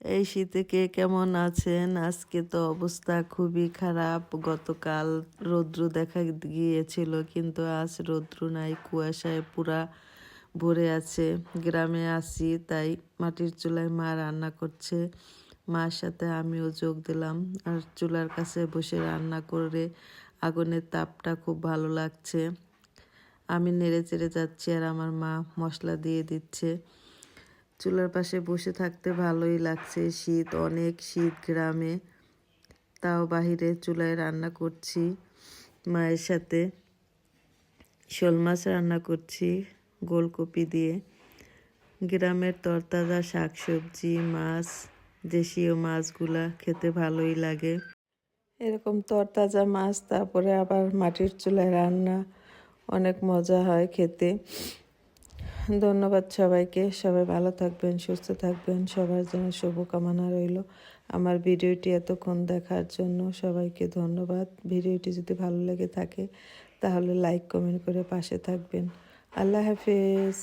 এই শীতে কে কেমন আছেন? আজকে তো অবস্থা খুবই খারাপ। গতকাল রৌদ্র দেখা গিয়েছিল, কিন্তু আজ রৌদ্র নাই, কুয়াশায় পুরা ভরে আছে। গ্রামে আছি, তাই মাটির চুলায় মা রান্না করছে। মার সাথে আমিও যোগ দিলাম, আর চুলার কাছে বসে রান্না করে আগুনের তাপটা খুব ভালো লাগছে। আমি নেড়ে চেড়ে যাচ্ছি, আর আমার মা মশলা দিয়ে দিচ্ছে। চুলার পাশে বসে থাকতে ভালোই লাগছে। শীত, অনেক শীত গ্রামে, তাও বাহিরে চুলায় রান্না করছি। মায়ের সাথে শোল মাছ রান্না করছি গোলকপি দিয়ে। গ্রামের তরতাজা শাকসবজি, মাছ, দেশীয় মাছগুলা খেতে ভালোই লাগে। এরকম তরতাজা মাছ, তারপরে আবার মাটির চুলায় রান্না, অনেক মজা হয় খেতে। ধন্যবাদ সবাইকে। সবাই ভালো থাকবেন, সুস্থ থাকবেন, সবার জন্য শুভকামনা রইল। আমার ভিডিওটি এতক্ষণ দেখার জন্য সবাইকে ধন্যবাদ। ভিডিওটি যদি ভালো লেগে থাকে তাহলে লাইক কমেন্ট করে পাশে থাকবেন। আল্লাহ হাফেজ।